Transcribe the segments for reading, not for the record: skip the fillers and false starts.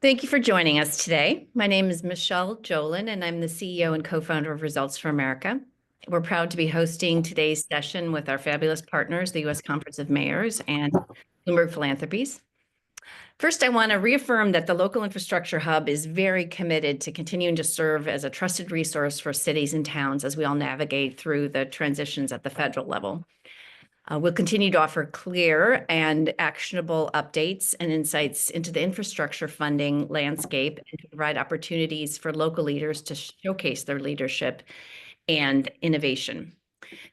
Thank you for joining us today. My name is Michelle Jolin, and I'm the CEO and co-founder of Results for America. We're proud to be hosting today's session with our fabulous partners, the U.S. Conference of Mayors and Bloomberg Philanthropies. First, I want to reaffirm that the Local Infrastructure Hub is very committed to continuing to serve as a trusted resource for cities and towns as we all navigate through the transitions at the federal level. We'll continue to offer clear and actionable updates and insights into the infrastructure funding landscape and to provide opportunities for local leaders to showcase their leadership and innovation.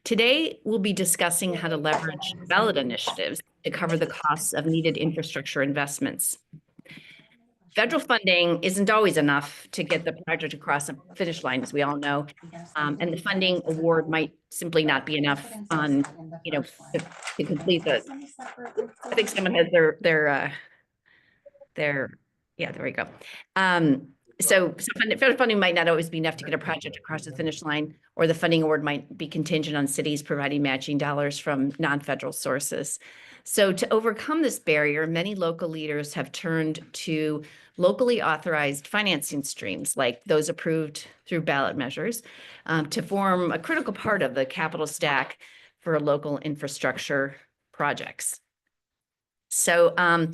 Today, we'll be discussing how to leverage ballot initiatives to cover the costs of needed infrastructure investments. Federal funding isn't always enough to get the project across the finish line, as we all know, and the funding award might simply not be enough to complete the. I think someone has yeah, there we go. So federal funding might not always be enough to get a project across the finish line, or the funding award might be contingent on cities providing matching dollars from non-federal sources. So to overcome this barrier, many local leaders have turned to locally authorized financing streams, like those approved through ballot measures, to form a critical part of the capital stack for local infrastructure projects. So a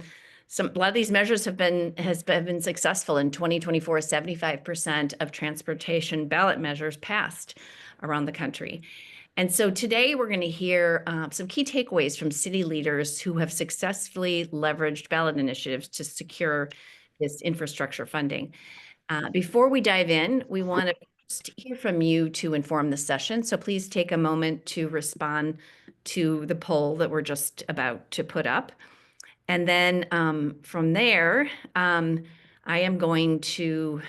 lot of these measures have been successful. In 2024, 75% of transportation ballot measures passed around the country. And so today we're going to hear some key takeaways from city leaders who have successfully leveraged ballot initiatives to secure this infrastructure funding. Before we dive in, we want to hear from you to inform the session. So please take a moment to respond to the poll that we're just about to put up. And then from there, I am going to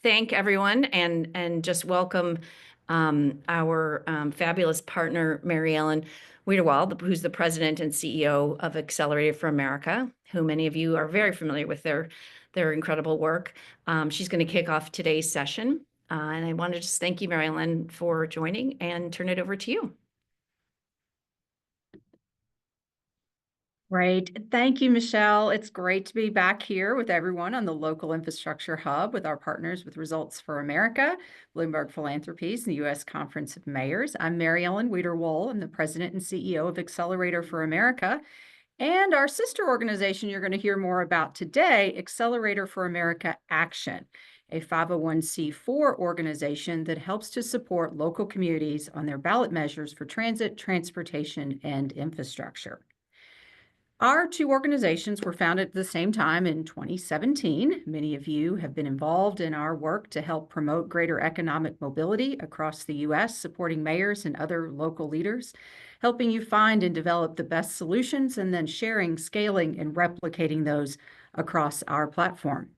thank everyone and just welcome our fabulous partner, Mary Ellen Wiederwald, who's the president and CEO of Accelerator for America, who many of you are very familiar with their incredible work. She's going to kick off today's session. And I want to just thank you, Mary Ellen, for joining and turn it over to you. Great. Thank you, Michelle. It's great to be back here with everyone on the Local Infrastructure Hub with our partners with Results for America, Bloomberg Philanthropies, and the U.S. Conference of Mayors. I'm Mary Ellen Wiederwohl. I'm the president and CEO of Accelerator for America. And our sister organization you're going to hear more about today, Accelerator for America Action, a 501c4 organization that helps to support local communities on their ballot measures for transit, transportation, and infrastructure. Our two organizations were founded at the same time in 2017. Many of you have been involved in our work to help promote greater economic mobility across the U.S., supporting mayors and other local leaders, helping you find and develop the best solutions, and then sharing, scaling, and replicating those across our platform.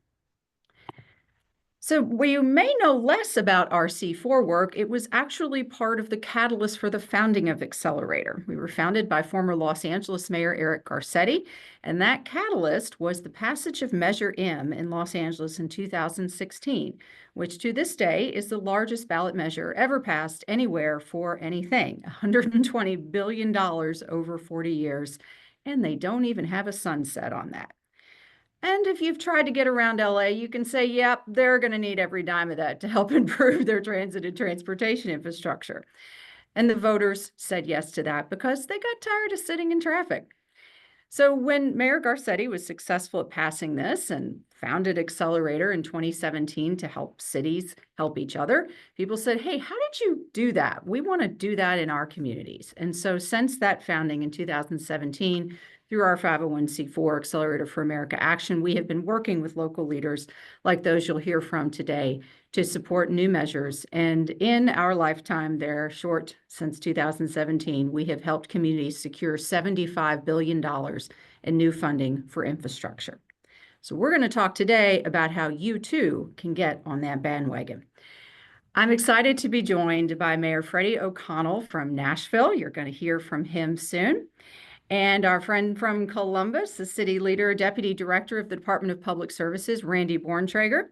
So you may know less about our C4 work. It was actually part of the catalyst for the founding of Accelerator. We were founded by former Los Angeles Mayor Eric Garcetti, and that catalyst was the passage of Measure M in Los Angeles in 2016, which to this day is the largest ballot measure ever passed anywhere for anything, $120 billion over 40 years, and they don't even have a sunset on that. And if you've tried to get around LA, you can say, yep, they're going to need every dime of that to help improve their transit and transportation infrastructure. And the voters said yes to that because they got tired of sitting in traffic. So when Mayor Garcetti was successful at passing this and founded Accelerator in 2017 to help cities help each other, people said, hey, how did you do that? We want to do that in our communities. And so since that founding in 2017, through our 501c4 Accelerator for America Action, we have been working with local leaders like those you'll hear from today to support new measures. And in our lifetime there, short since 2017, we have helped communities secure $75 billion in new funding for infrastructure. So we're going to talk today about how you too can get on that bandwagon. I'm excited to be joined by Mayor Freddie O'Connell from Nashville. You're going to hear from him soon. And our friend from Columbus, the city leader, deputy director of the Department of Public Services, Randy Borntrager.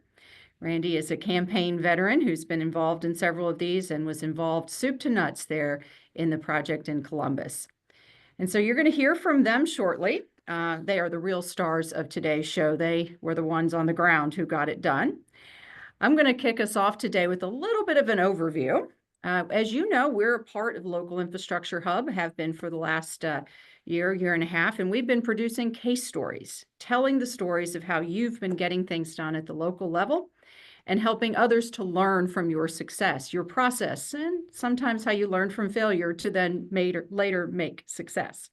Randy is a campaign veteran who's been involved in several of these and was involved soup to nuts there in the project in Columbus. And so you're going to hear from them shortly. They are the real stars of today's show. They were the ones on the ground who got it done. I'm going to kick us off today with a little bit of an overview. As you know, we're a part of Local Infrastructure Hub, have been for the last year and a half, and we've been producing case stories, telling the stories of how you've been getting things done at the local level and helping others to learn from your success, your process, and sometimes how you learn from failure to then later make success.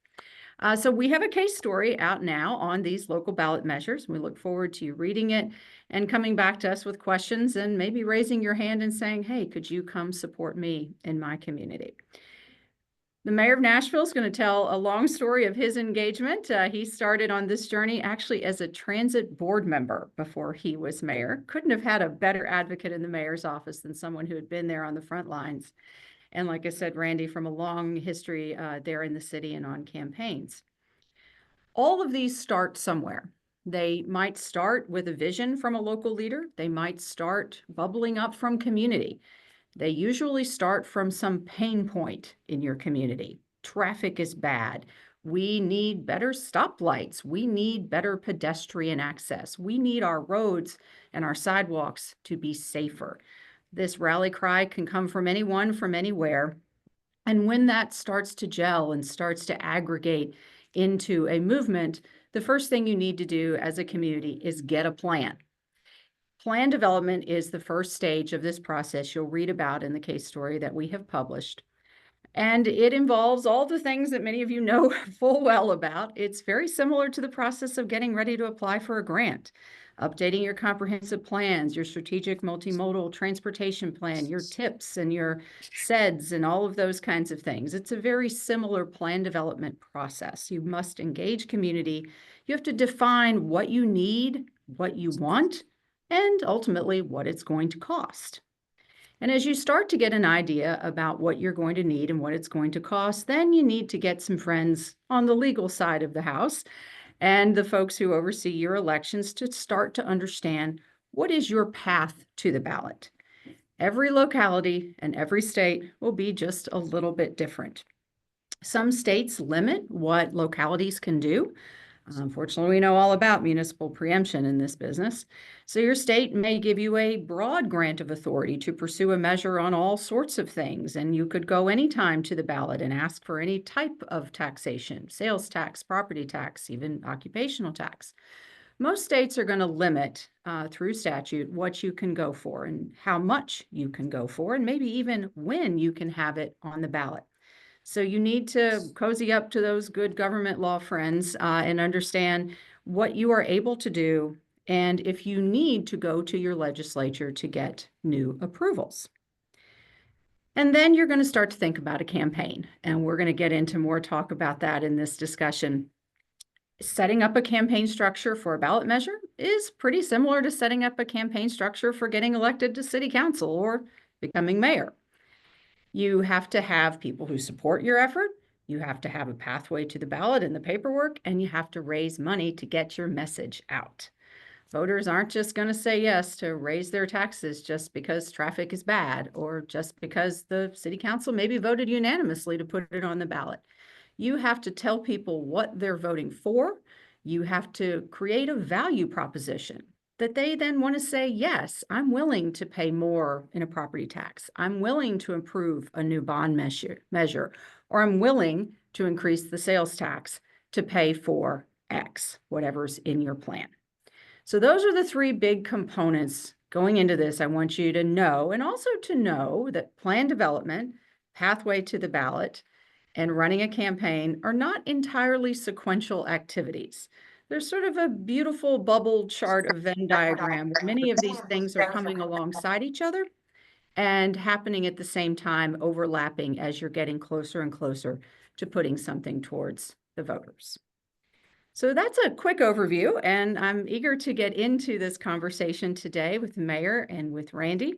So we have a case story out now on these local ballot measures. We look forward to you reading it and coming back to us with questions and maybe raising your hand and saying, hey, could you come support me in my community? The mayor of Nashville is going to tell a long story of his engagement. He started on this journey actually as a transit board member before he was mayor. Couldn't have had a better advocate in the mayor's office than someone who had been there on the front lines. And like I said, Randy, from a long history there in the city and on campaigns. All of these start somewhere. They might start with a vision from a local leader. They might start bubbling up from community. They usually start from some pain point in your community. Traffic is bad. We need better stoplights. We need better pedestrian access. We need our roads and our sidewalks to be safer. This rally cry can come from anyone, from anywhere. And when that starts to gel and starts to aggregate into a movement, the first thing you need to do as a community is get a plan. Plan development is the first stage of this process you'll read about in the case story that we have published. And it involves all the things that many of you know full well about. It's very similar to the process of getting ready to apply for a grant, updating your comprehensive plans, your strategic multimodal transportation plan, your TIPs and your SEDS and all of those kinds of things. It's a very similar plan development process. You must engage community. You have to define what you need, what you want, and ultimately what it's going to cost. And as you start to get an idea about what you're going to need and what it's going to cost, then you need to get some friends on the legal side of the house and the folks who oversee your elections to start to understand what is your path to the ballot. Every locality and every state will be just a little bit different. Some states limit what localities can do. Unfortunately, we know all about municipal preemption in this business. So your state may give you a broad grant of authority to pursue a measure on all sorts of things. And you could go anytime to the ballot and ask for any type of taxation, sales tax, property tax, even occupational tax. Most states are going to limit through statute what you can go for and how much you can go for, and maybe even when you can have it on the ballot. So you need to cozy up to those good government law friends and understand what you are able to do and if you need to go to your legislature to get new approvals. And then you're going to start to think about a campaign, and we're going to get into more talk about that in this discussion. Setting up a campaign structure for a ballot measure is pretty similar to setting up a campaign structure for getting elected to city council or becoming mayor. You have to have people who support your effort. You have to have a pathway to the ballot and the paperwork, and you have to raise money to get your message out. Voters aren't just going to say yes to raise their taxes just because traffic is bad or just because the city council maybe voted unanimously to put it on the ballot. You have to tell people what they're voting for. You have to create a value proposition that they then want to say, yes, I'm willing to pay more in a property tax. I'm willing to improve a new bond measure, or I'm willing to increase the sales tax to pay for X, whatever's in your plan. So those are the three big components going into this. I want you to know, and also to know that plan development, pathway to the ballot, and running a campaign are not entirely sequential activities. There's sort of a beautiful bubble chart of Venn diagram where many of these things are coming alongside each other and happening at the same time, overlapping as you're getting closer and closer to putting something towards the voters. So that's a quick overview, and I'm eager to get into this conversation today with the mayor and with Randy.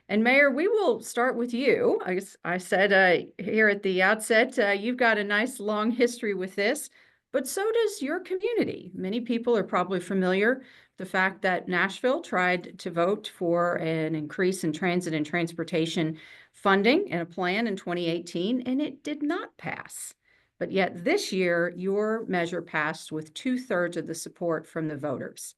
And Mayor, we will start with you. I said here at the outset, you've got a nice long history with this, but so does your community. Many people are probably familiar with the fact that Nashville tried to vote for an increase in transit and transportation funding and a plan in 2018, and it did not pass. But yet this year, your measure passed with 2/3 of the support from the voters.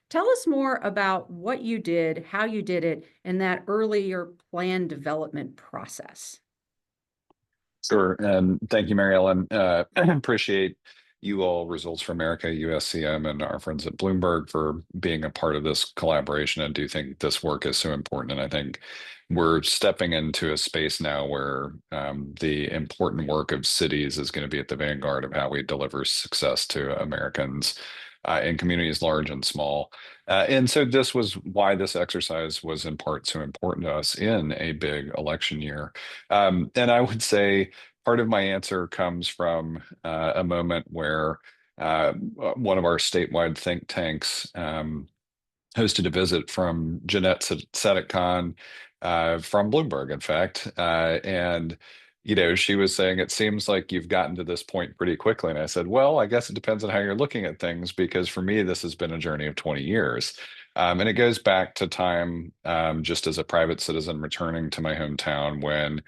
Tell us more about what you did, how you did it, and that earlier plan development process. Sure. And thank you, Mary Ellen. I appreciate you all, Results for America, USCM, and our friends at Bloomberg for being a part of this collaboration. I do think this work is so important. And I think we're stepping into a space now where the important work of cities is going to be at the vanguard of how we deliver success to Americans in communities large and small. And so this was why this exercise was in part so important to us in a big election year. And I would say part of my answer comes from a moment where one of our statewide think tanks hosted a visit from Jeanette Sadik Khan from Bloomberg, in fact. And, you know, she was saying, it seems like you've gotten to this point pretty quickly. And I said, well, I guess it depends on how you're looking at things, because for me, this has been a journey of 20 years. And it goes back to time just as a private citizen returning to my hometown when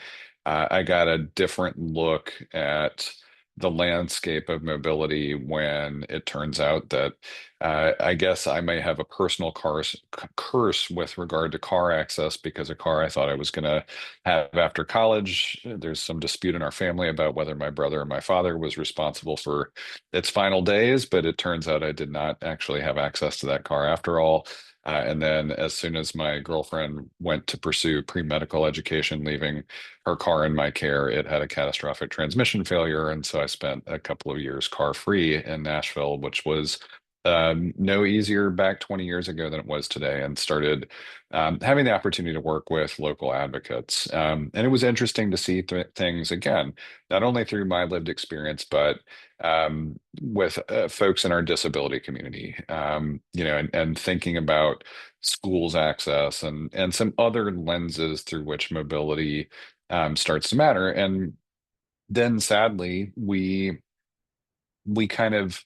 I got a different look at the landscape of mobility when it turns out that I guess I may have a personal curse with regard to car access, because a car I thought I was going to have after college. There's some dispute in our family about whether my brother or my father was responsible for its final days, but it turns out I did not actually have access to that car after all. And then as soon as my girlfriend went to pursue pre-medical education, leaving her car in my care, it had a catastrophic transmission failure. And so I spent a couple of years car free in Nashville, which was no easier back 20 years ago than it was today, and started having the opportunity to work with local advocates. And it was interesting to see things again, not only through my lived experience, but with folks in our disability community, you know, and thinking about schools access and some other lenses through which mobility starts to matter. And then sadly, we kind of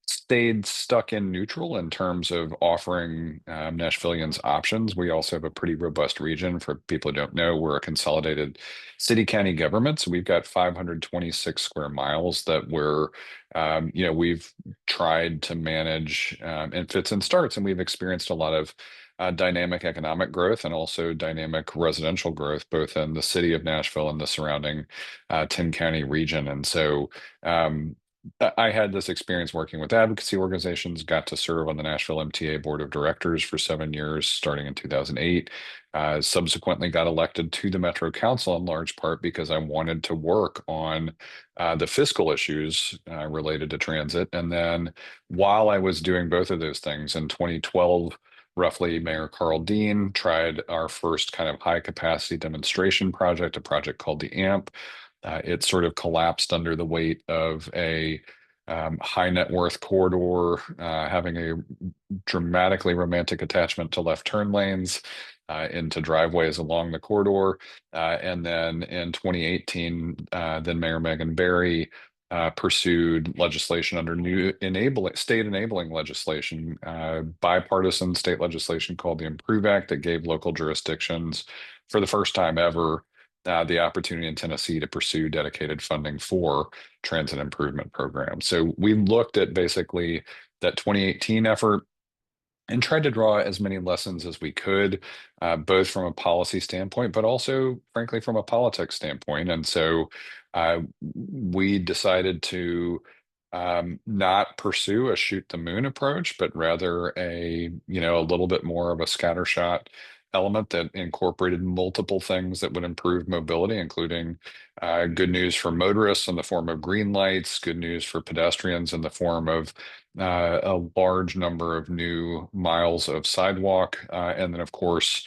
stayed stuck in neutral in terms of offering Nashvillians options. We also have a pretty robust region. For people who don't know, we're a consolidated city county government. So we've got 526 square miles that you know, we've tried to manage in fits and starts. And we've experienced a lot of dynamic economic growth and also dynamic residential growth, both in the city of Nashville and the surrounding 10 county region. And so I had this experience working with advocacy organizations, got to serve on the Nashville MTA Board of Directors for 7 years, starting in 2008. Subsequently got elected to the Metro Council in large part because I wanted to work on the fiscal issues related to transit. And then while I was doing both of those things in 2012, roughly, Mayor Carl Dean tried our first kind of high capacity demonstration project, a project called the AMP. It sort of collapsed under the weight of a high net worth corridor, having a dramatically romantic attachment to left turn lanes into driveways along the corridor. And then in 2018, then Mayor Megan Barry pursued legislation under new state enabling legislation, bipartisan state legislation called the Improve Act, that gave local jurisdictions, for the first time ever, the opportunity in Tennessee to pursue dedicated funding for transit improvement programs. So we looked at basically that 2018 effort and tried to draw as many lessons as we could, both from a policy standpoint, but also, frankly, from a politics standpoint. And so we decided to not pursue a shoot the moon approach, but rather a little bit more of a scattershot element that incorporated multiple things that would improve mobility, including good news for motorists in the form of green lights, good news for pedestrians in the form of a large number of new miles of sidewalk, and then, of course,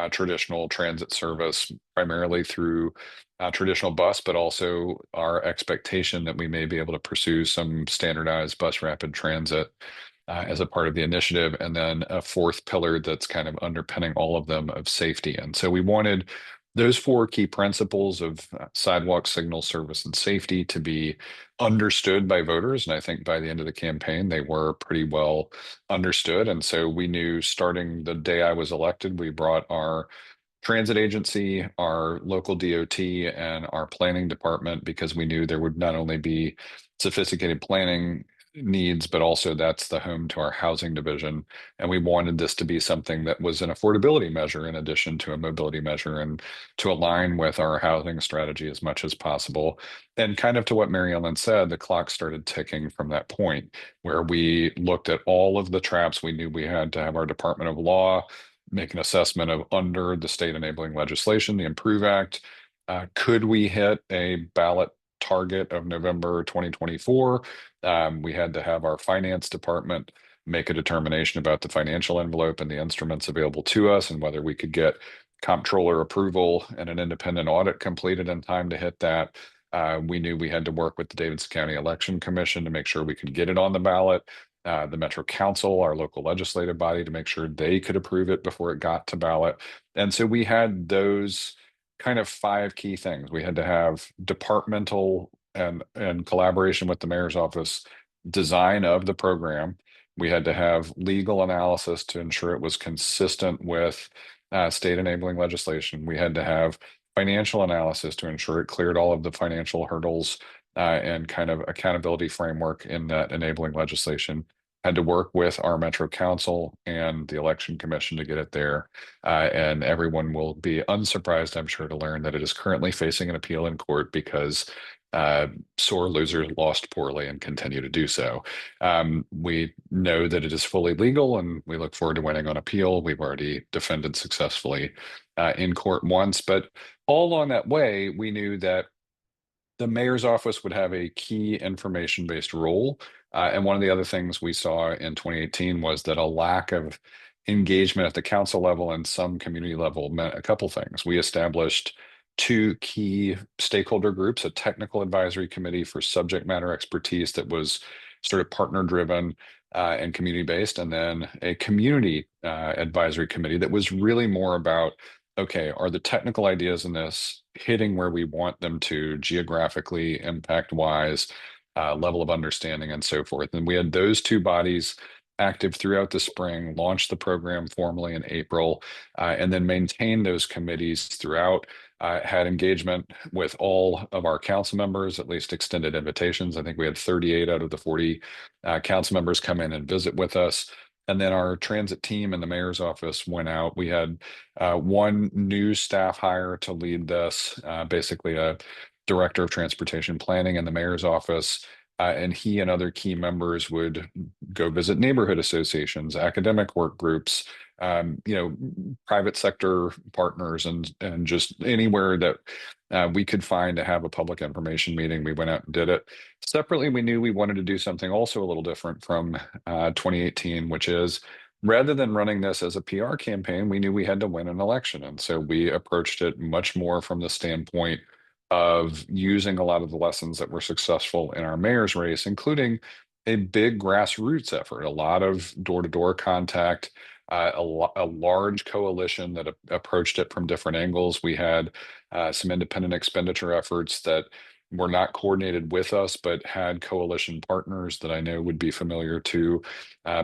traditional transit service, primarily through traditional bus, but also our expectation that we may be able to pursue some standardized bus rapid transit as a part of the initiative. And then a fourth pillar that's kind of underpinning all of them, of safety. And so we wanted those four key principles of sidewalk, signal, service, and safety to be understood by voters. And I think by the end of the campaign, they were pretty well understood. And so we knew, starting the day I was elected, we brought our transit agency, our local DOT, and our planning department, because we knew there would not only be sophisticated planning needs, but also that's the home to our housing division. And we wanted this to be something that was an affordability measure in addition to a mobility measure, and to align with our housing strategy as much as possible. And kind of to what Mary Ellen said, the clock started ticking from that point, where we looked at all of the traps. We knew we had to have our Department of Law make an assessment of, under the state enabling legislation, the Improve Act, could we hit a ballot target of November 2024? We had to have our finance department make a determination about the financial envelope and the instruments available to us, and whether we could get comptroller approval and an independent audit completed in time to hit that. We knew we had to work with the Davidson County Election Commission to make sure we could get it on the ballot. The Metro Council, our local legislative body, to make sure they could approve it before it got to ballot. And so we had those kind of 5 key things. We had to have departmental and collaboration with the mayor's office design of the program. We had to have legal analysis to ensure it was consistent with state enabling legislation. We had to have financial analysis to ensure it cleared all of the financial hurdles and kind of accountability framework in that enabling legislation. Had to work with our Metro Council and the Election Commission to get it there. And everyone will be unsurprised, I'm sure, to learn that it is currently facing an appeal in court because sore losers lost poorly and continue to do so. We know that it is fully legal, and we look forward to winning on appeal. We've already defended successfully in court once, but all along that way, we knew that the mayor's office would have a key information-based role. And one of the other things we saw in 2018 was that a lack of engagement at the council level and some community level meant a couple things. We established 2 key stakeholder groups: a technical advisory committee for subject matter expertise that was sort of partner-driven and community-based, and then a community advisory committee that was really more about, okay, are the technical ideas in this hitting where we want them to geographically, impact wise, level of understanding, and so forth. And we had those 2 bodies active throughout the spring, launched the program formally in April, and then maintained those committees throughout. Had engagement with all of our council members, at least extended invitations. I think we had 38 out of the 40 council members come in and visit with us. And then our transit team in the mayor's office went out. We had 1 new staff hire to lead this, basically a director of transportation planning in the mayor's office. And he and other key members would go visit neighborhood associations, academic work groups, private sector partners, and just anywhere that we could find to have a public information meeting. We went out and did it. Separately, we knew we wanted to do something also a little different from 2018, which is, rather than running this as a PR campaign, we knew we had to win an election. And so we approached it much more from the standpoint of using a lot of the lessons that were successful in our mayor's race, including a big grassroots effort, a lot of door-to-door contact, a large coalition that approached it from different angles. We had some independent expenditure efforts that were not coordinated with us, but had coalition partners that I know would be familiar to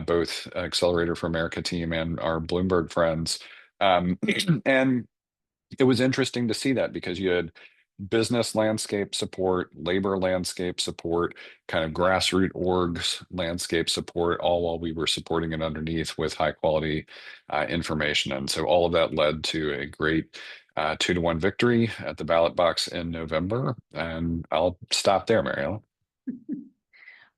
both Accelerator for America team and our Bloomberg friends. And it was interesting to see that, because you had business landscape support, labor landscape support, kind of grassroots orgs landscape support, all while we were supporting it underneath with high quality information. And so all of that led to a great 2-1 victory at the ballot box in November. And I'll stop there, Mary Ellen.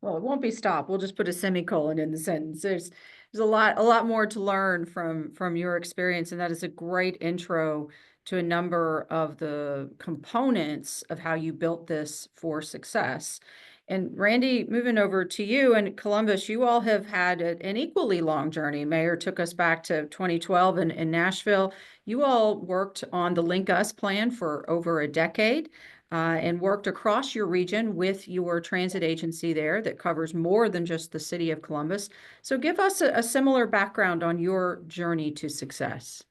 Well, it won't be stop. We'll just put a semicolon in the sentence. There's a lot more to learn from your experience, and that is a great intro to a number of the components of how you built this for success. And Randy, moving over to you and Columbus, you all have had an equally long journey. Mayor took us back to 2012 in Nashville. You all worked on the Link Us plan for over a decade. And worked across your region with your transit agency there that covers more than just the city of Columbus. So give us a similar background on your journey to success.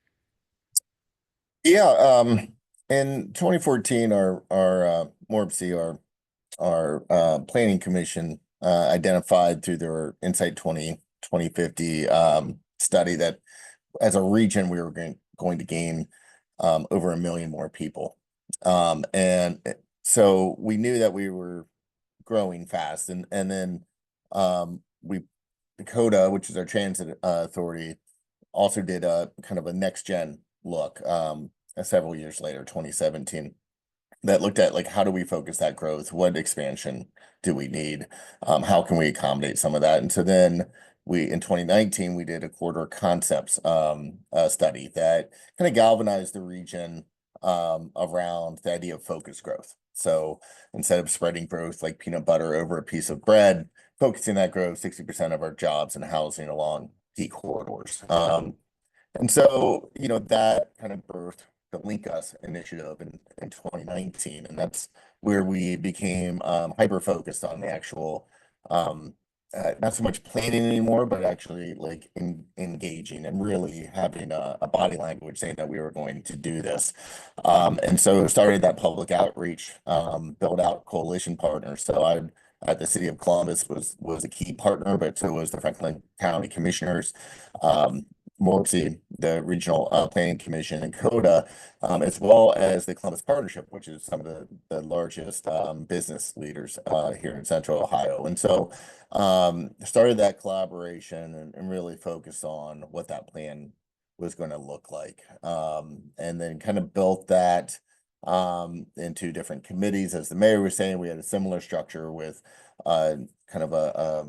Yeah, in 2014, our MORPC, our planning commission, identified through their Insight 2050 study that as a region we were going to gain over 1 million more people. So we knew that we were growing fast, and then we Dakota, which is our transit authority, also did a kind of a next gen look several years later, 2017, that looked at like how do we focus that growth, what expansion do we need, how can we accommodate some of that. And so then we in 2019 we did a corridor concepts study that kind of galvanized the region around the idea of focused growth. So instead of spreading growth like peanut butter over a piece of bread, focusing that growth 60% of our jobs and housing along key corridors. And so, that kind of birthed the Link Us initiative in 2019. And that's where we became hyper-focused on the actual, not so much planning anymore, but actually like engaging and really having a body language saying that we were going to do this. And so started that public outreach, build out coalition partners. So I at the City of Columbus was a key partner, but so was the Franklin County Commissioners, MORPC, the Regional Planning Commission, and CODA, as well as the Columbus Partnership, which is some of the largest business leaders here in Central Ohio. And so started that collaboration and really focused on what that plan was going to look like. And then kind of built that into different committees. As the mayor was saying, we had a similar structure with kind of a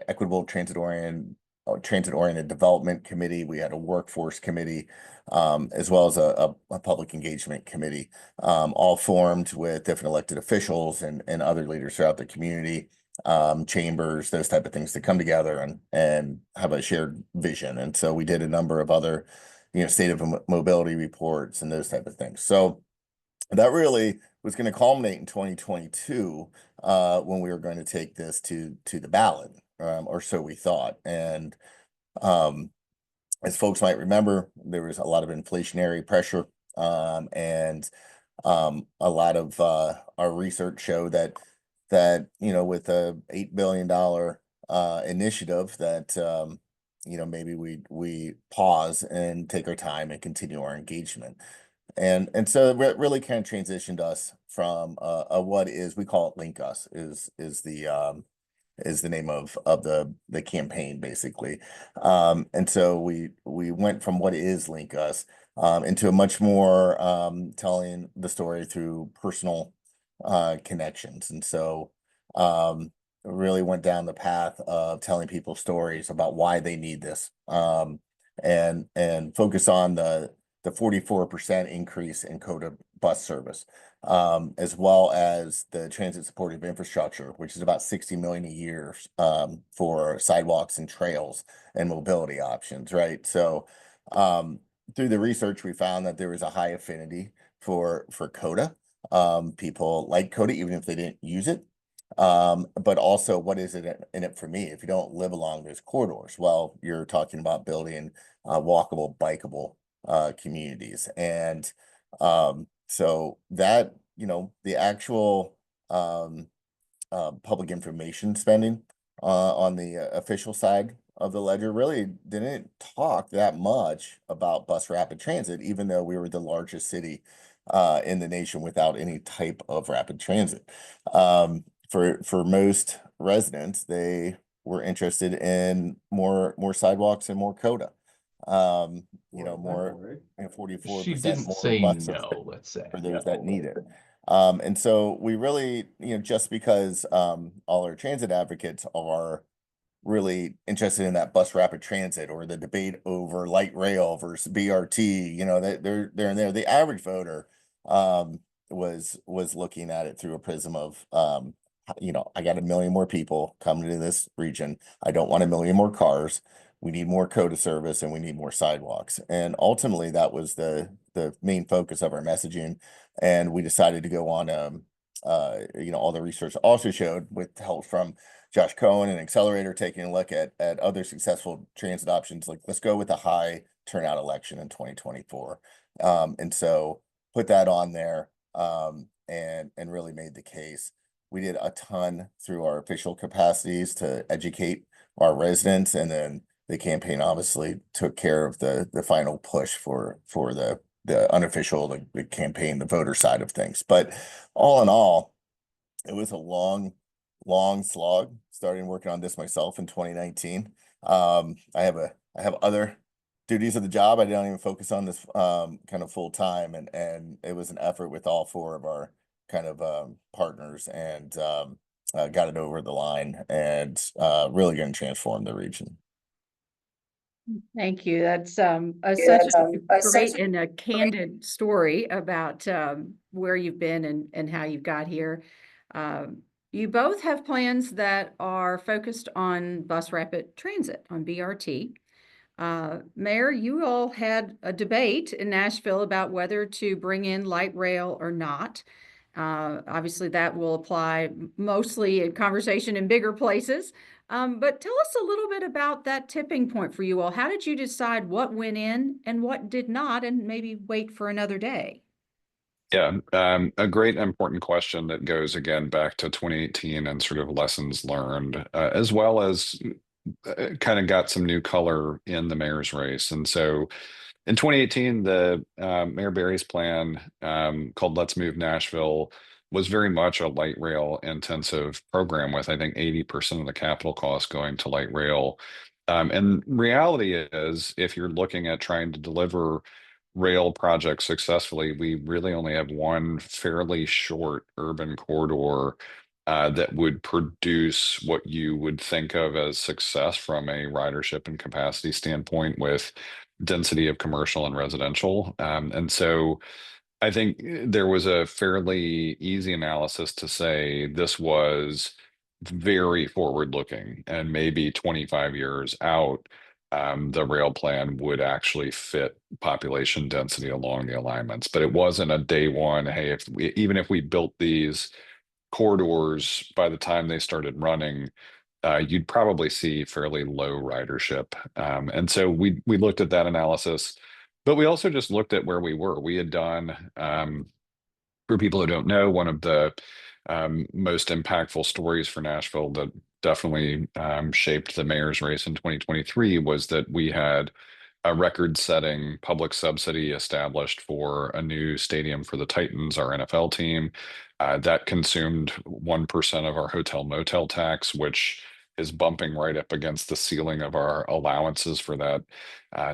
equitable transit-oriented development committee. We had a workforce committee, as well as a public engagement committee, all formed with different elected officials and other leaders throughout the community, chambers, those type of things to come together and have a shared vision. And so we did a number of other, state of mobility reports and those type of things. So that really was going to culminate in 2022 when we were going to take this to the ballot. Or so we thought. And as folks might remember, there was a lot of inflationary pressure, and a lot of our research showed that with a $8 billion initiative that maybe we pause and take our time and continue our engagement. And so it really kind of transitioned us from what is, we call it Link Us, is the name of the campaign, basically. And so we went from what is Link Us into a much more telling the story through personal connections. And so really went down the path of telling people stories about why they need this, and focus on the 44% increase in CODA bus service, as well as the transit supportive infrastructure, which is about 60 million a year for sidewalks and trails and mobility options, right? So through the research, we found that there was a high affinity for CODA. People like CODA even if they didn't use it. But also, what is it in it for me if you don't live along those corridors? Well, you're talking about building walkable, bikeable communities. And so that, the actual public information spending on the official side of the ledger really didn't talk that much about bus rapid transit, even though we were the largest city in the nation without any type of rapid transit. For most residents, they were interested in more sidewalks and more CODA. More 44% She didn't more say buses no, let's say. for those that need it. And so we really, just because all our transit advocates are really interested in that bus rapid transit or the debate over light rail versus BRT, they're in there. The average voter was looking at it through a prism of I got 1 million more people coming to this region. I don't want 1 million more cars. We need more CODA service and we need more sidewalks. And ultimately, that was the main focus of our messaging. And we decided to go on, all the research also showed, with help from Josh Cohen and Accelerator, taking a look at other successful transit options. Like, let's go with a high turnout election in 2024. And so put that on there and really made the case. We did a ton through our official capacities to educate our residents, and then the campaign obviously took care of the final push for the the unofficial, the campaign, the voter side of things. But all in all, it was a long slog starting working on this myself in 2019. I have other duties of the job. I don't even focus on this kind of full time, and it was an effort with all four of our kind of partners, and got it over the line, and really going to transform the region. Thank you. That's such a great and a candid story about where you've been and how you've got here. You both have plans that are focused on bus rapid transit, on BRT. Mayor, you all had a debate in Nashville about whether to bring in light rail or not. Obviously, that will apply mostly in conversation in bigger places. But tell us a little bit about that tipping point for you all. How did you decide what went in and what did not, and maybe wait for another day? Yeah, a great important question that goes again back to 2018 and sort of lessons learned, as well as kind of got some new color in the mayor's race. And so in 2018, the Mayor Barry's plan, called Let's Move Nashville, was very much a light rail intensive program with, I think, 80% of the capital cost going to light rail. And reality is, if you're looking at trying to deliver rail projects successfully, we really only have one fairly short urban corridor that would produce what you would think of as success from a ridership and capacity standpoint with density of commercial and residential. And so I think there was a fairly easy analysis to say this was very forward looking, and maybe 25 years out, the rail plan would actually fit population density along the alignments. But it wasn't a day one, hey, even if we built these corridors by the time they started running, you'd probably see fairly low ridership. And so we looked at that analysis, but we also just looked at where we were. We had done, for people who don't know, one of the most impactful stories for Nashville that definitely shaped the mayor's race in 2023 was that we had a record-setting public subsidy established for a new stadium for the Titans, our NFL team. That consumed 1% of our hotel motel tax, which is bumping right up against the ceiling of our allowances for that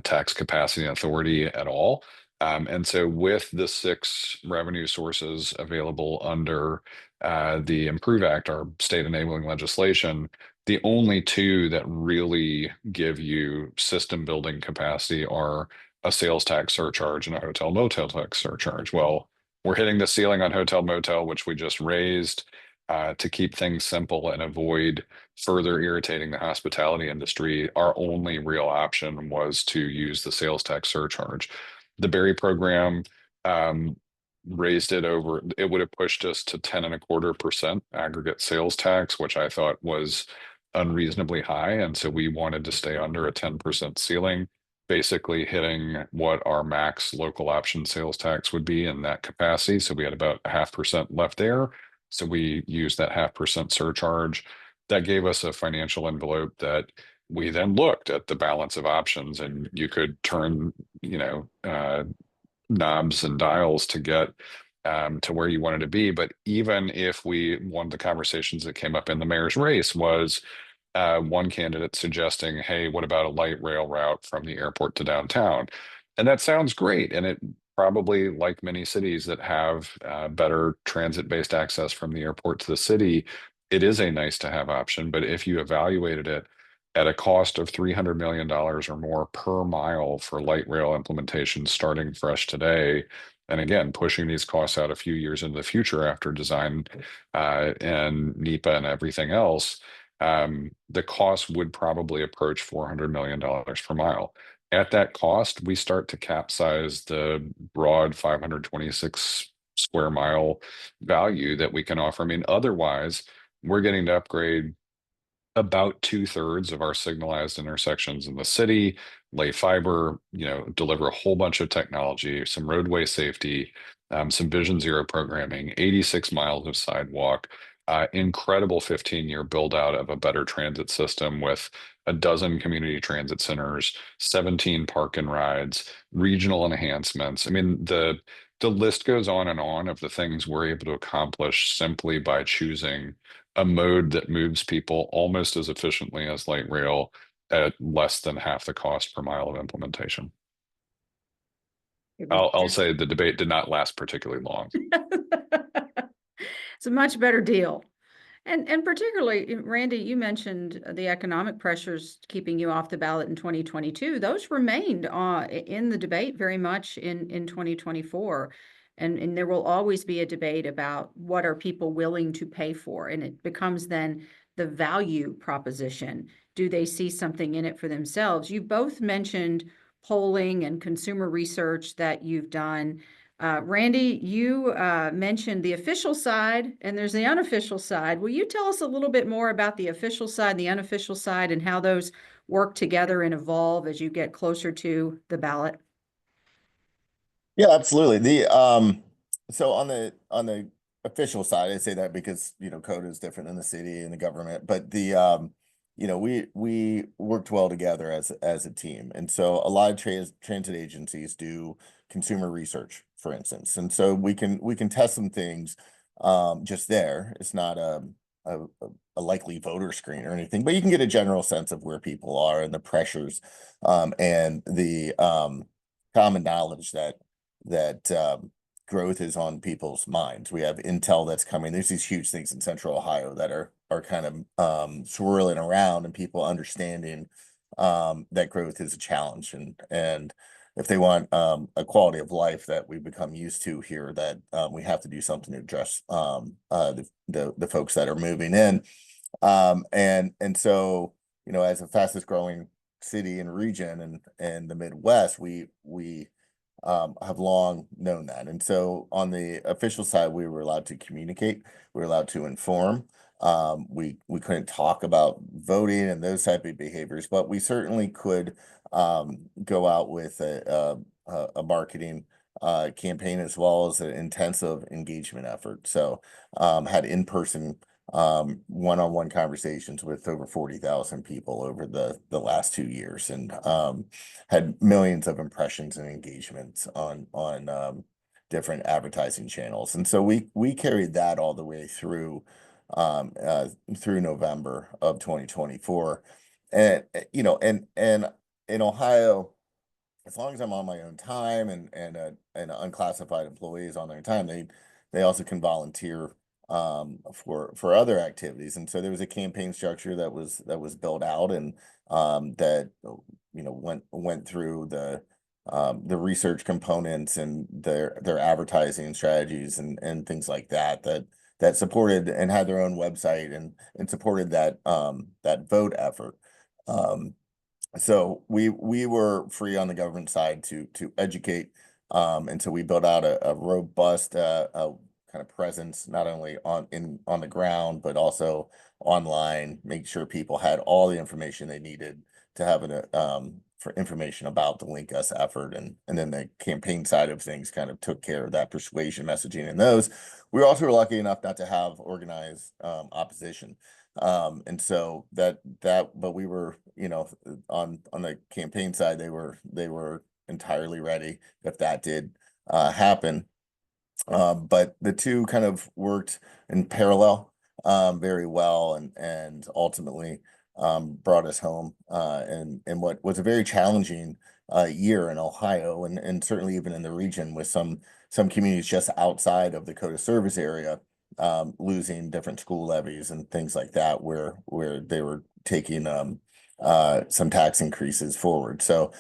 tax capacity and authority at all. And so with the 6 revenue sources available under the Improve Act, our state enabling legislation, the only 2 that really give you system building capacity are a sales tax surcharge and a hotel motel tax surcharge. Well, we're hitting the ceiling on hotel motel, which we just raised to keep things simple and avoid further irritating the hospitality industry. Our only real option was to use the sales tax surcharge. The Berry program raised it over, it would have pushed us to 10.25% aggregate sales tax, which I thought was unreasonably high. And so we wanted to stay under a 10% ceiling, basically hitting what our max local option sales tax would be in that capacity. So we had about 0.5% left there. So we used that 0.5% surcharge. That gave us a financial envelope that we then looked at the balance of options, and you could turn, knobs and dials to get to where you wanted to be. But even if one of the conversations that came up in the mayor's race was one candidate suggesting, hey, what about a light rail route from the airport to downtown? And that sounds great. And it probably, like many cities that have better transit-based access from the airport to the city, it is a nice to have option. But if you evaluated it at a cost of $300 million or more per mile for light rail implementation starting fresh today, and again, pushing these costs out a few years into the future after design and NEPA and everything else, the cost would probably approach $400 million per mile. At that cost, we start to capsize the broad 526 square mile value that we can offer. I mean, otherwise, we're getting to upgrade about 2/3 of our signalized intersections in the city, lay fiber, deliver a whole bunch of technology, some roadway safety, some Vision Zero programming, 86 miles of sidewalk, incredible 15-year build out of a better transit system with a dozen community transit centers, 17 park and rides, regional enhancements. I mean, the list goes on and on of the things we're able to accomplish simply by choosing a mode that moves people almost as efficiently as light rail at less than half the cost per mile of implementation. It was I'll say the debate did not last particularly long. It's a much better deal. And particularly, Randy, you mentioned the economic pressures keeping you off the ballot in 2022. Those remained in the debate very much in 2024. And there will always be a debate about what are people willing to pay for. And it becomes then the value proposition. Do they see something in it for themselves? You both mentioned polling and consumer research that you've done. Randy, you mentioned the official side and there's the unofficial side. Will you tell us a little bit more about the official side and the unofficial side and how those work together and evolve as you get closer to the ballot? Yeah, absolutely. So on the official side, I say that because code is different in the city and the government, but we worked well together as a team. And so a lot of transit agencies do consumer research, for instance. And so we can test some things just there. It's not a, a likely voter screen or anything, but you can get a general sense of where people are and the pressures and the common knowledge that growth is on people's minds. We have intel that's coming. There's these huge things in Central Ohio that are kind of swirling around, and people understanding that growth is a challenge, and if they want a quality of life that we've become used to here, that we have to do something to address the folks that are moving in, and so as the fastest growing city and region and the Midwest, we have long known that. And so on the official side, we were allowed to communicate, we were allowed to inform. We couldn't talk about voting and those type of behaviors, but we certainly could go out with a marketing campaign as well as an intensive engagement effort. So had in-person one-on-one conversations with over 40,000 people over the last 2 years, and had millions of impressions and engagements on different advertising channels. And so we carried that all the way through November of 2024. And and in Ohio, as long as I'm on my own time and unclassified employees on their time, they also can volunteer for other activities. And so there was a campaign structure that was built out, and that went through the research components and their advertising strategies and things like that supported and had their own website and supported that vote effort. So we were free on the government side to educate, and so we built out a robust kind of presence, not only on the ground but also online, make sure people had all the information they needed to have for information about the Link Us effort, and then the campaign side of things kind of took care of that persuasion messaging. And those, we also were lucky enough not to have organized opposition. And so but we were, on the campaign side, they were entirely ready if that did happen. But the two kind of worked in parallel very well, and ultimately brought us home in what was a very challenging year in Ohio, and certainly even in the region, with some communities just outside of the Dakota service area losing different school levies and things like that, where they were taking some tax increases forward. So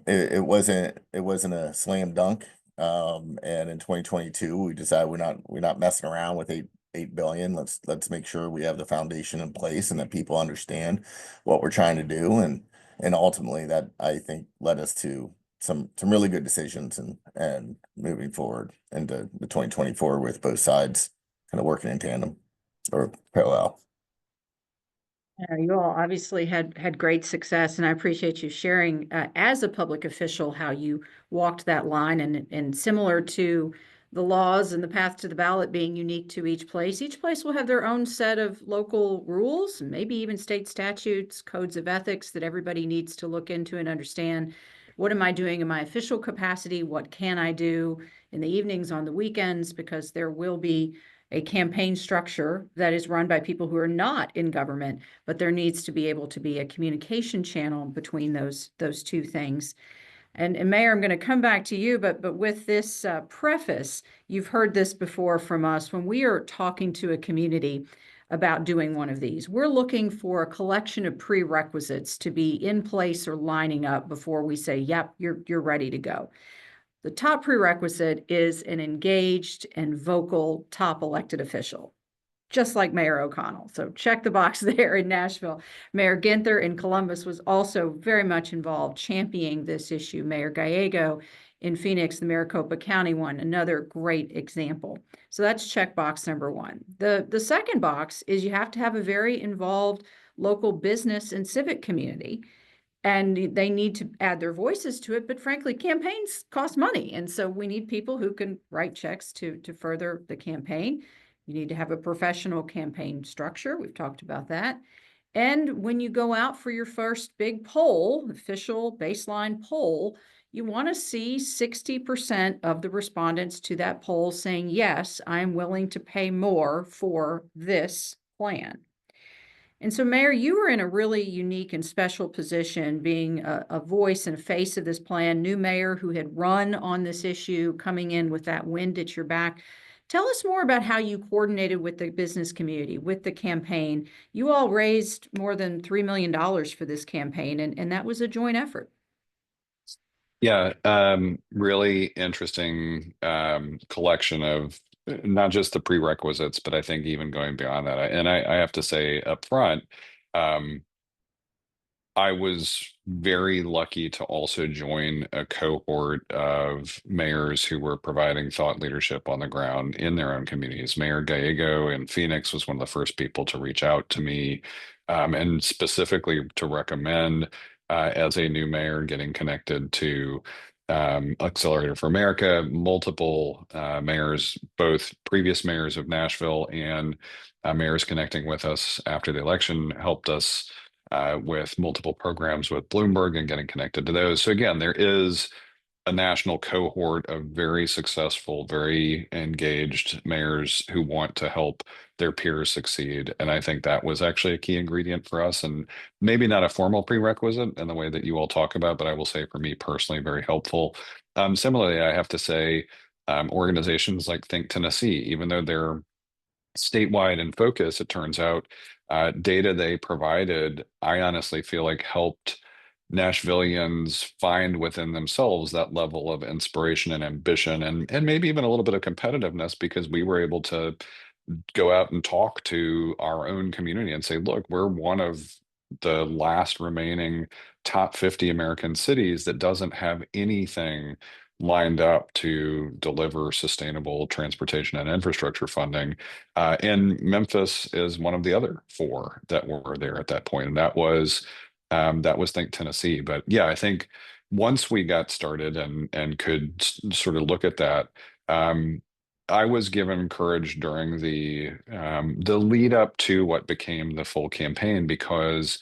it wasn't a slam dunk. And in 2022, we decided we're not messing around with 8 billion. Let's make sure we have the foundation in place and that people understand what we're trying to do. And ultimately that, I think, led us to some really good decisions and moving forward into the 2024 with both sides kind of working in tandem or parallel. You all obviously had great success, and I appreciate you sharing as a public official how you walked that line. And similar to the laws and the path to the ballot being unique to each place will have their own set of local rules, maybe even state statutes, codes of ethics that everybody needs to look into and understand. What am I doing in my official capacity? What can I do in the evenings, on the weekends? Because there will be a campaign structure that is run by people who are not in government, but there needs to be able to be a communication channel between those two things. And Mayor, I'm going to come back to you, but with this preface, you've heard this before from us. When we are talking to a community about doing one of these, we're looking for a collection of prerequisites to be in place or lining up before we say, yep, you're ready to go. The top prerequisite is an engaged and vocal top elected official, just like Mayor O'Connell. So check the box there in Nashville. Mayor Ginther in Columbus was also very much involved championing this issue. Mayor Gallego in Phoenix, the Maricopa County one, another great example. So that's check box number one. The second box is you have to have a very involved local business and civic community, and they need to add their voices to it. But frankly, campaigns cost money. And so we need people who can write checks to further the campaign. You need to have a professional campaign structure. We've talked about that. And when you go out for your first big poll, official baseline poll, you want to see 60% of the respondents to that poll saying, yes, I'm willing to pay more for this plan. And so, Mayor, you were in a really unique and special position, being a voice and a face of this plan, new mayor who had run on this issue, coming in with that wind at your back. Tell us more about how you coordinated with the business community, with the campaign. You all raised more than $3 million for this campaign, and that was a joint effort. Yeah, really interesting collection of not just the prerequisites, but I think even going beyond that. And I have to say up front, um, I was very lucky to also join a cohort of mayors who were providing thought leadership on the ground in their own communities. Mayor Gallego in Phoenix was one of the first people to reach out to me, and specifically to recommend, as a new mayor, getting connected to Accelerator for America. Multiple mayors, both previous mayors of Nashville and mayors connecting with us after the election, helped us with multiple programs with Bloomberg and getting connected to those. So again, there is a national cohort of very successful, very engaged mayors who want to help their peers succeed. And I think that was actually a key ingredient for us, and maybe not a formal prerequisite in the way that you all talk about, but I will say for me personally, very helpful. Similarly, I have to say, organizations like Think Tennessee, even though they're statewide in focus, it turns out data they provided, I honestly feel like helped Nashvillians find within themselves that level of inspiration and ambition, and maybe even a little bit of competitiveness, because we were able to go out and talk to our own community and say, look, we're one of the last remaining top 50 American cities that doesn't have anything lined up to deliver sustainable transportation and infrastructure funding. And Memphis is one of the other four that were there at that point. And that was Think Tennessee. But yeah, I think once we got started and could sort of look at that, I was given courage during the lead up to what became the full campaign, because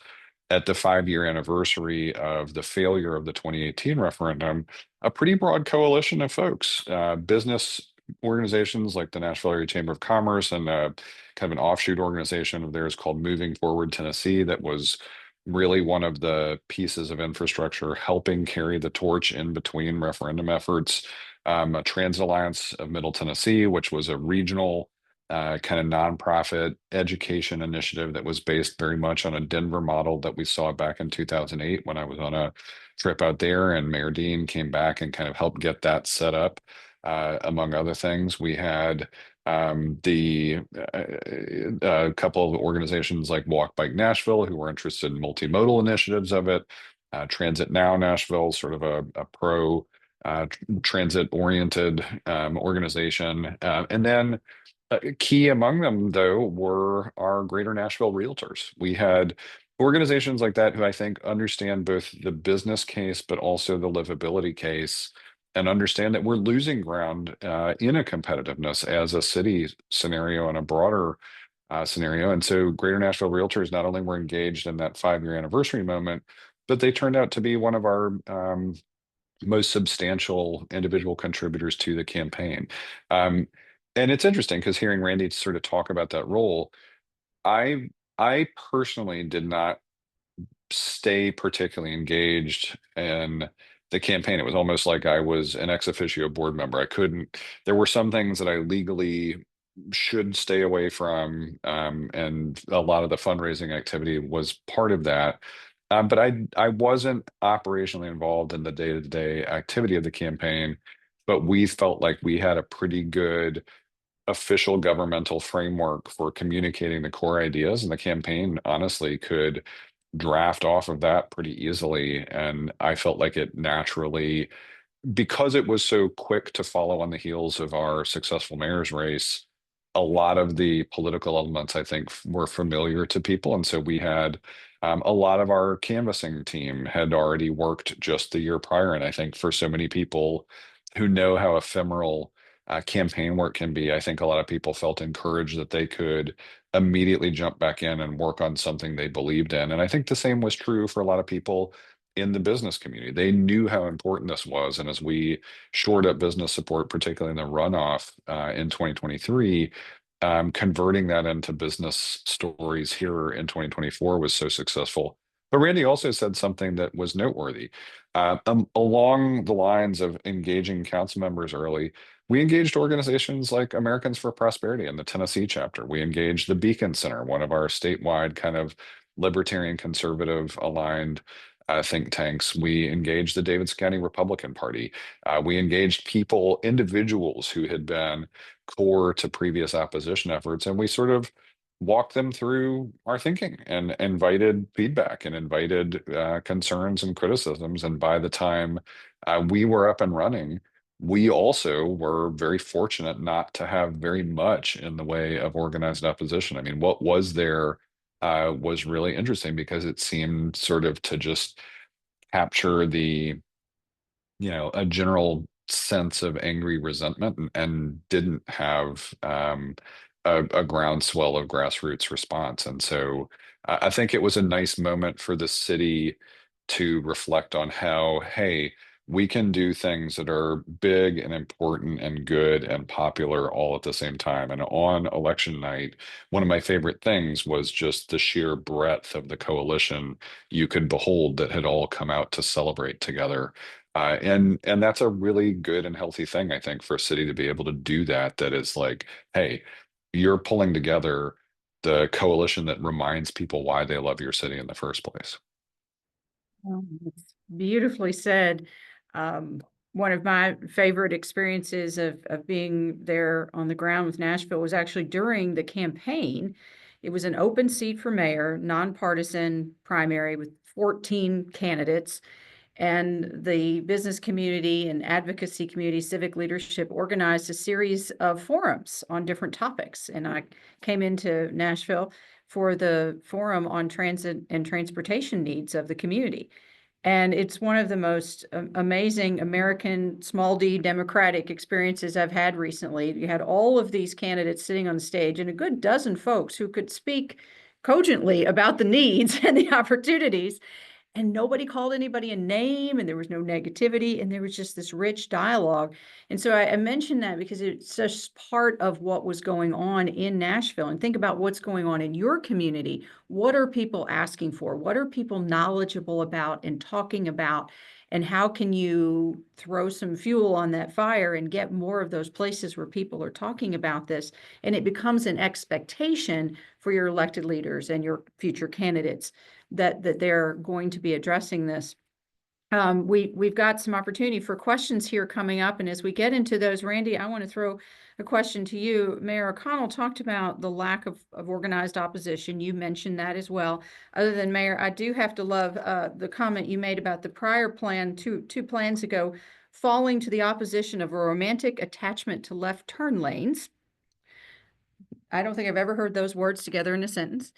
at the 5-year anniversary of the failure of the 2018 referendum, a pretty broad coalition of folks, business organizations like the Nashville Area Chamber of Commerce, and kind of an offshoot organization of theirs called Moving Forward Tennessee, that was really one of the pieces of infrastructure helping carry the torch in between referendum efforts. A Trans Alliance of Middle Tennessee, which was a regional kind of nonprofit education initiative that was based very much on a Denver model that we saw back in 2008 when I was on a trip out there, and Mayor Dean came back and kind of helped get that set up. Among other things, we had a couple of organizations like Walk Bike Nashville, who were interested in multimodal initiatives of it. Transit Now Nashville, sort of a pro transit oriented organization. And then key among them, though, were our Greater Nashville Realtors. We had organizations like that who I think understand both the business case, but also the livability case and understand that we're losing ground in a competitiveness as a city scenario and a broader scenario. And so Greater Nashville Realtors not only were engaged in that 5-year anniversary moment, but they turned out to be one of our most substantial individual contributors to the campaign. Um, and it's interesting because hearing Randy sort of talk about that role, I I personally did not stay particularly engaged in the campaign. It was almost like I was an ex officio board member. I couldn't, there were some things that I legally should stay away from. And a lot of the fundraising activity was part of that. But I wasn't operationally involved in the day-to-day activity of the campaign, but we felt like we had a pretty good official governmental framework for communicating the core ideas, and the campaign honestly could draft off of that pretty easily. And I felt like it naturally, because it was so quick to follow on the heels of our successful mayor's race, a lot of the political elements I think were familiar to people. And so we had a lot of our canvassing team had already worked just the year prior. And I think for so many people who know how ephemeral campaign work can be, I think a lot of people felt encouraged that they could immediately jump back in and work on something they believed in. And I think the same was true for a lot of people in the business community. They knew how important this was. And as we shored up business support, particularly in the runoff in 2023, converting that into business stories here in 2024 was so successful. But Randy also said something that was noteworthy. Along the lines of engaging council members early, we engaged organizations like Americans for Prosperity in the Tennessee chapter. We engaged the Beacon Center, one of our statewide kind of libertarian conservative aligned think tanks. We engaged the Davidson County Republican Party. We engaged people, individuals who had been core to previous opposition efforts, and we sort of walked them through our thinking and invited feedback and invited concerns and criticisms. And by the time we were up and running, we also were very fortunate not to have very much in the way of organized opposition. I mean, what was there was really interesting because it seemed sort of to just capture the, a general sense of angry resentment, and didn't have a groundswell of grassroots response. And so I think it was a nice moment for the city to reflect on how, hey, we can do things that are big and important and good and popular all at the same time. And on election night, one of my favorite things was just the sheer breadth of the coalition you could behold that had all come out to celebrate together. And that's a really good and healthy thing, I think, for a city to be able to do that. That is like, hey, you're pulling together the coalition that reminds people why they love your city in the first place. It's beautifully said. One of my favorite experiences of being there on the ground with Nashville was actually during the campaign. It was an open seat for mayor, nonpartisan primary with 14 candidates. And the business community and advocacy community, civic leadership organized a series of forums on different topics. And I came into Nashville for the forum on transit and transportation needs of the community. And it's one of the most amazing American small d democratic experiences I've had recently. You had all of these candidates sitting on the stage and a good dozen folks who could speak cogently about the needs and the opportunities. And nobody called anybody a name, and there was no negativity, and there was just this rich dialogue. And so I mentioned that because it's just part of what was going on in Nashville. And think about what's going on in your community. What are people asking for? What are people knowledgeable about and talking about? And how can you throw some fuel on that fire and get more of those places where people are talking about this? And it becomes an expectation for your elected leaders and your future candidates that they're going to be addressing this. We've got some opportunity for questions here coming up. And as we get into those, Randy, I want to throw a question to you. Mayor O'Connell talked about the lack of organized opposition. You mentioned that as well. Other than Mayor, I do have to love the comment you made about the prior plan, two plans ago, falling to the opposition of a romantic attachment to left turn lanes. I don't think I've ever heard those words together in a sentence.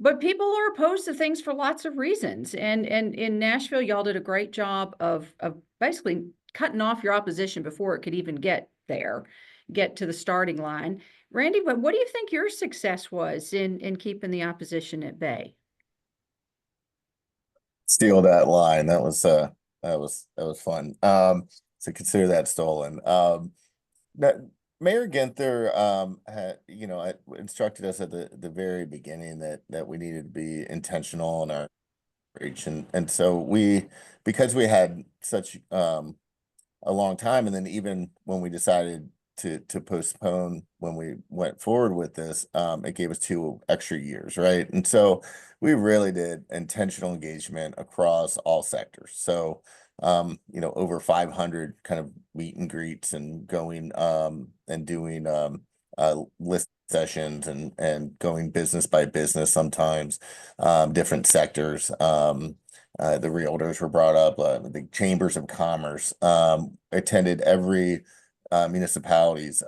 But people are opposed to things for lots of reasons. And in Nashville, y'all did a great job of basically cutting off your opposition before it could even get there, get to the starting line. Randy, what do you think your success was in keeping the opposition at bay? Steal that line. That was fun. So consider that stolen. That Mayor Ginther had, instructed us at the very beginning that we needed to be intentional in our reach. And so because we had such a long time, and then even when we decided to postpone when we went forward with this, it gave us 2 extra years, right? And so we really did intentional engagement across all sectors. So over 500 kind of meet and greets and going and doing list sessions and going business by business, sometimes different sectors. The realtors were brought up, the chambers of commerce, attended every municipalities,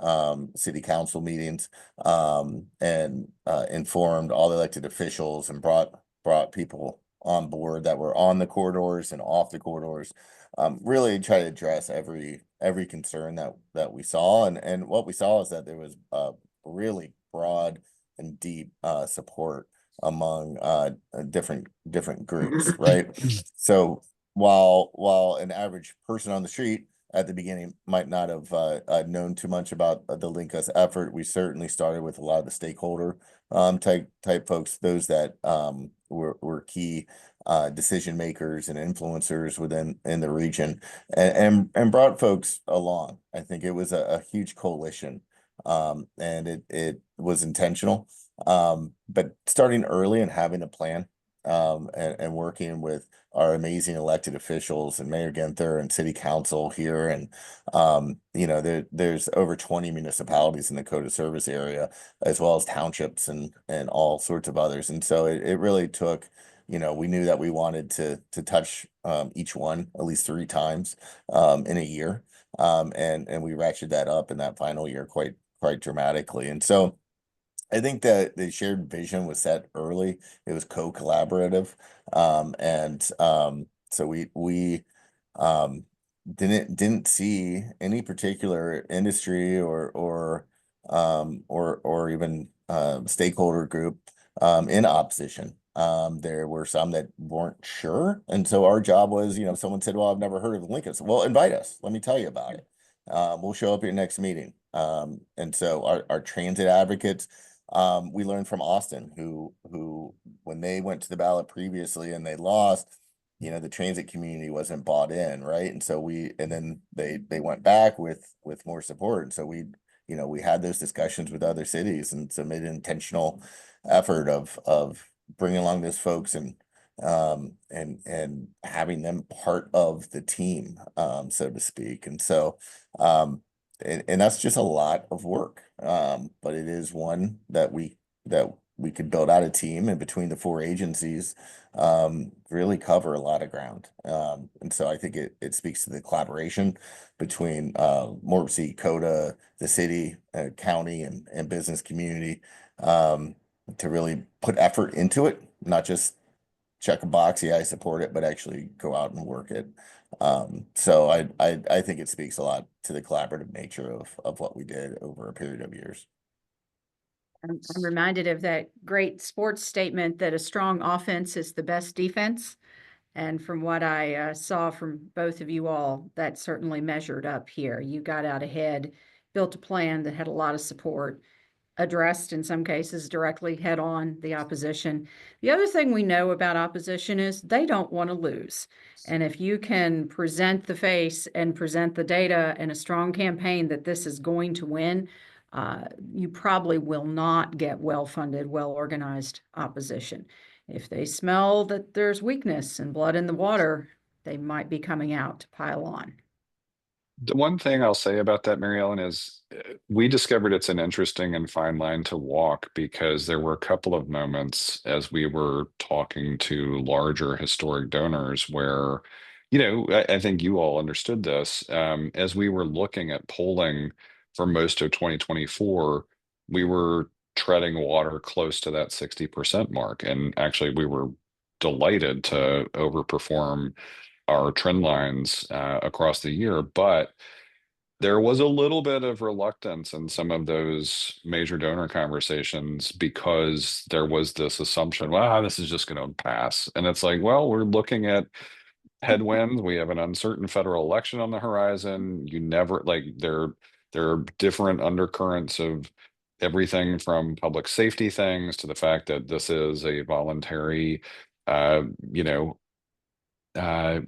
city council meetings, and informed all the elected officials and brought people on board that were on the corridors and off the corridors. Really try to address every concern that we saw, and what we saw is that there was really broad and deep support among different groups, right? So while an average person on the street at the beginning might not have known too much about the Link Us effort, we certainly started with a lot of the stakeholder type folks, those that were key decision makers and influencers in the region, and brought folks along. I think it was a huge coalition, and it was intentional. But starting early and having a plan, and working with our amazing elected officials and Mayor Ginther and City Council here, and there's over 20 municipalities in the Dakota service area, as well as townships and all sorts of others. And so it really took, we knew that we wanted to touch each one at least 3 times in a year, and we ratcheted that up in that final year quite dramatically. And so I think that the shared vision was set early. It was co-collaborative. So we didn't see any particular industry or even stakeholder group in opposition. There were some that weren't sure. And so our job was, someone said, well, I've never heard of Lincoln. So, well, invite us. Let me tell you about it. We'll show up at your next meeting. And so our transit advocates, we learned from Austin, who when they went to the ballot previously and they lost, the transit community wasn't bought in, right? And so then they went back with more support. And so we had those discussions with other cities, and so made an intentional effort of bringing along those folks and having them part of the team, so to speak. And so and that's just a lot of work, but it is one that we could build out a team, and between the 4 agencies, really cover a lot of ground. And so I think it speaks to the collaboration between Morpsey, Coda, the city, county, and business community, to really put effort into it, not just check a box, yeah, I support it, but actually go out and work it. So I think it speaks a lot to the collaborative nature of what we did over a period of years. I'm reminded of that great sports statement that a strong offense is the best defense. And from what I saw from both of you all, that certainly measured up here. You got out ahead, built a plan that had a lot of support, addressed in some cases directly head on the opposition. The other thing we know about opposition is they don't want to lose. And if you can present the face and present the data and a strong campaign that this is going to win, you probably will not get well-funded, well-organized opposition. If they smell that there's weakness and blood in the water, they might be coming out to pile on. The one thing I'll say about that, Mary Ellen, is we discovered it's an interesting and fine line to walk, because there were a couple of moments as we were talking to larger historic donors where, I think you all understood this. As we were looking at polling for most of 2024, we were treading water close to that 60% mark. And actually, we were delighted to overperform our trend lines across the year. But there was a little bit of reluctance in some of those major donor conversations because there was this assumption, well, this is just going to pass. And it's like, well, we're looking at headwinds. We have an uncertain federal election on the horizon. You never like there are different undercurrents of everything from public safety things to the fact that this is a voluntary, uh, you know, uh,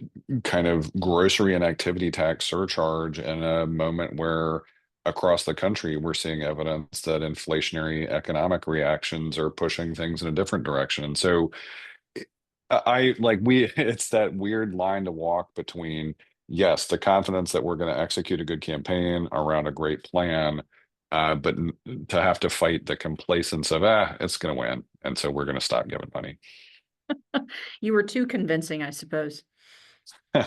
kind of grocery and activity tax surcharge in a moment where across the country we're seeing evidence that inflationary economic reactions are pushing things in a different direction. And so I like we it's that weird line to walk between, yes, the confidence that we're going to execute a good campaign around a great plan, but to have to fight the complacence of it's going to win, and so we're going to stop giving money. You were too convincing, I suppose. I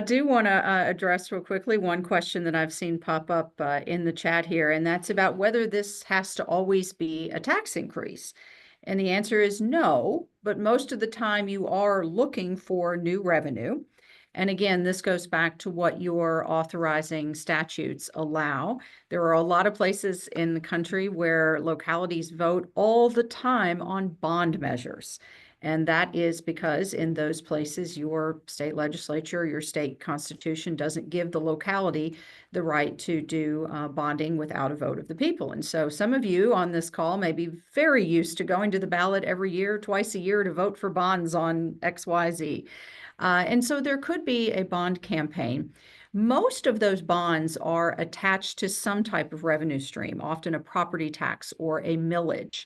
do want to address real quickly one question that I've seen pop up in the chat here, and that's about whether this has to always be a tax increase. And the answer is no, but most of the time you are looking for new revenue. And again, this goes back to what your authorizing statutes allow. There are a lot of places in the country where localities vote all the time on bond measures. And that is because in those places, your state legislature, your state constitution doesn't give the locality the right to do bonding without a vote of the people. And so some of you on this call may be very used to going to the ballot every year, twice a year to vote for bonds on XYZ. And so there could be a bond campaign. Most of those bonds are attached to some type of revenue stream, often a property tax or a millage.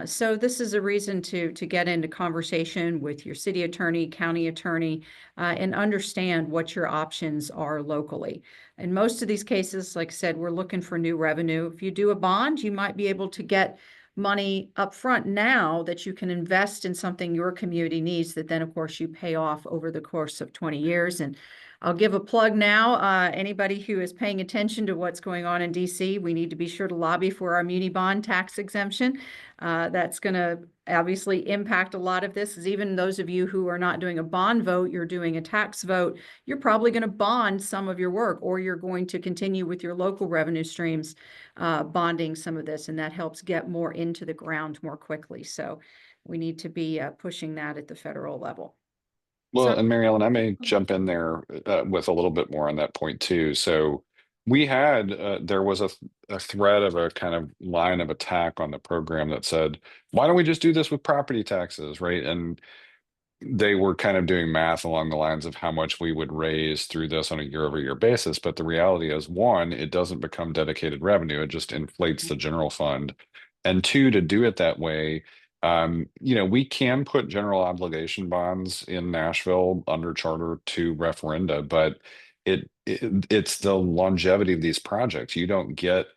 So this is a reason to get into conversation with your city attorney, county attorney, and understand what your options are locally. In most of these cases, like I said, we're looking for new revenue. If you do a bond, you might be able to get money up front now that you can invest in something your community needs that then, of course, you pay off over the course of 20 years. And I'll give a plug now. Anybody who is paying attention to what's going on in DC, we need to be sure to lobby for our muni bond tax exemption. That's going to obviously impact a lot of this, is even those of you who are not doing a bond vote, you're doing a tax vote, you're probably going to bond some of your work, or you're going to continue with your local revenue streams, bonding some of this, and that helps get more into the ground more quickly. So we need to be pushing that at the federal level. Well, So, and Mary Ellen, I may jump in there with a little bit more on that point too. So we had there was a thread of a kind of line of attack on the program that said, why don't we just do this with property taxes, right? And they were kind of doing math along the lines of how much we would raise through this on a year-over-year basis. But the reality is, one, it doesn't become dedicated revenue, it just inflates the general fund. And two, to do it that way, we can put general obligation bonds in Nashville under Charter 2 referenda, but it's the longevity of these projects. You don't get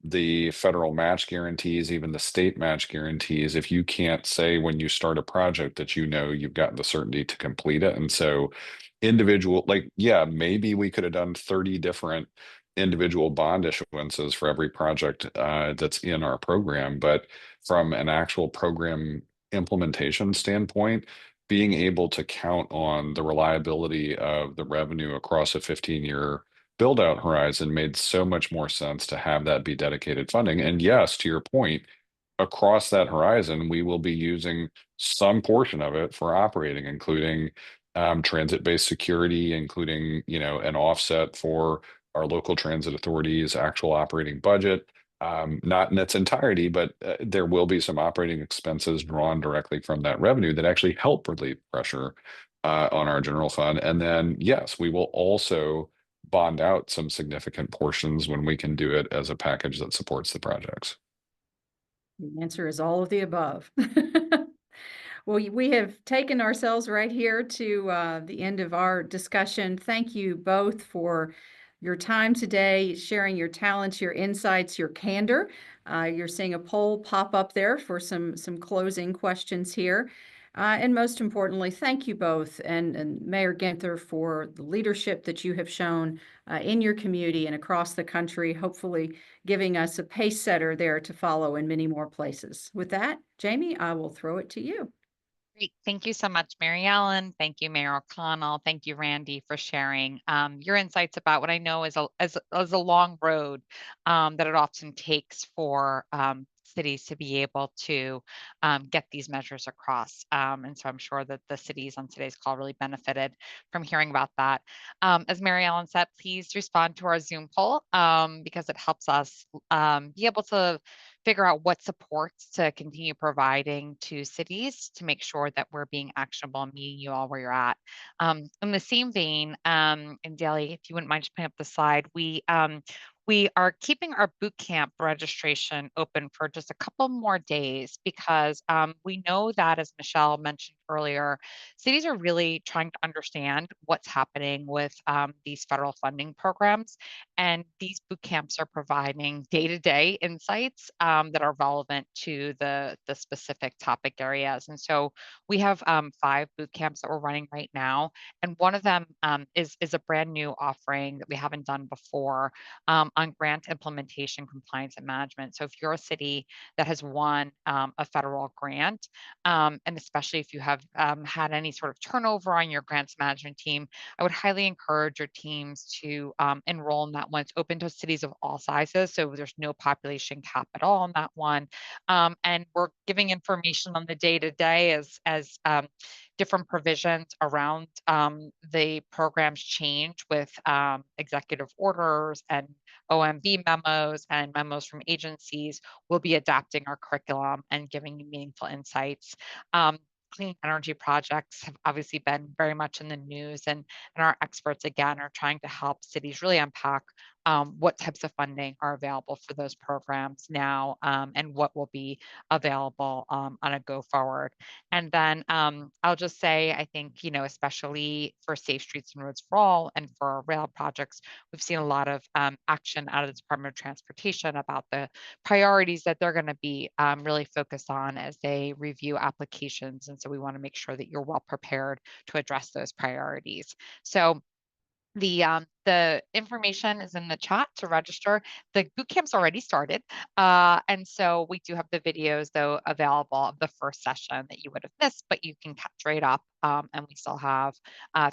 the federal match guarantees, even the state match guarantees, if you can't say when you start a project that you've got the certainty to complete it. And so yeah, maybe we could have done 30 different individual bond issuances for every project that's in our program. But from an actual program implementation standpoint, being able to count on the reliability of the revenue across a 15-year build out horizon made so much more sense to have that be dedicated funding. And yes, to your point, across that horizon, we will be using some portion of it for operating, including transit-based security, including, an offset for our local transit authorities' actual operating budget. Not in its entirety, but there will be some operating expenses drawn directly from that revenue that actually help relieve pressure on our general fund. And then, yes, we will also bond out some significant portions when we can do it as a package that supports the projects. the answer is all of the above. Well, we have taken ourselves right here to the end of our discussion. Thank you both for your time today, sharing your talents, your insights, your candor. You're seeing a poll pop up there for some closing questions here. And most importantly, thank you both and Mayor Ginther for the leadership that you have shown in your community and across the country, hopefully giving us a pace setter there to follow in many more places. With that, Jamie, I will throw it to you. Great. Thank you so much, Mary Ellen. Thank you, Mayor O'Connell. Thank you, Randy, for sharing your insights about what I know is a long road that it often takes for cities to be able to get these measures across. And so I'm sure that the cities on today's call really benefited from hearing about that. As Mary Ellen said, please respond to our Zoom poll because it helps us be able to figure out what supports to continue providing to cities to make sure that we're being actionable and meeting you all where you're at. In the same vein, and Daly, if you wouldn't mind just putting up the slide, we are keeping our boot camp registration open for just a couple more days because we know that, as Michelle mentioned earlier, cities are really trying to understand what's happening with these federal funding programs. And these boot camps are providing day-to-day insights that are relevant to the specific topic areas. And so we have 5 boot camps that we're running right now. And one of them is a brand new offering that we haven't done before on grant implementation, compliance, and management. So if you're a city that has won a federal grant, and especially if you have had any sort of turnover on your grants management team, I would highly encourage your teams to enroll in that one. It's open to cities of all sizes, so there's no population cap at all on that one. And we're giving information on the day-to-day as different provisions around the programs change with executive orders and OMB memos and memos from agencies. We'll be adapting our curriculum and giving you meaningful insights. Clean energy projects have obviously been very much in the news, and our experts, again, are trying to help cities really unpack what types of funding are available for those programs now and what will be available on a go forward. And then I'll just say, I think, especially for Safe Streets and Roads for All and for our rail projects, we've seen a lot of action out of the Department of Transportation about the priorities that they're going to be really focused on as they review applications. And so we want to make sure that you're well prepared to address those priorities. So the information is in the chat to register. The boot camp's already started. And so we do have the videos, though, available of the first session that you would have missed, but you can catch right up. And we still have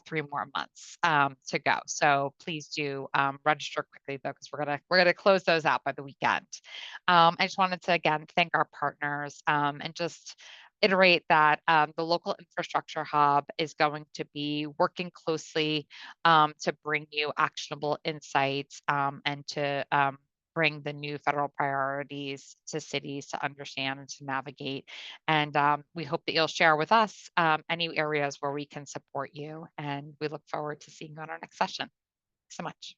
3 more months to go. So please do register quickly, though, because we're gonna close those out by the weekend. I just wanted to, again, thank our partners and just iterate that the local infrastructure hub is going to be working closely to bring you actionable insights and to bring the new federal priorities to cities to understand and to navigate. And we hope that you'll share with us any areas where we can support you. And we look forward to seeing you on our next session. Thanks so much.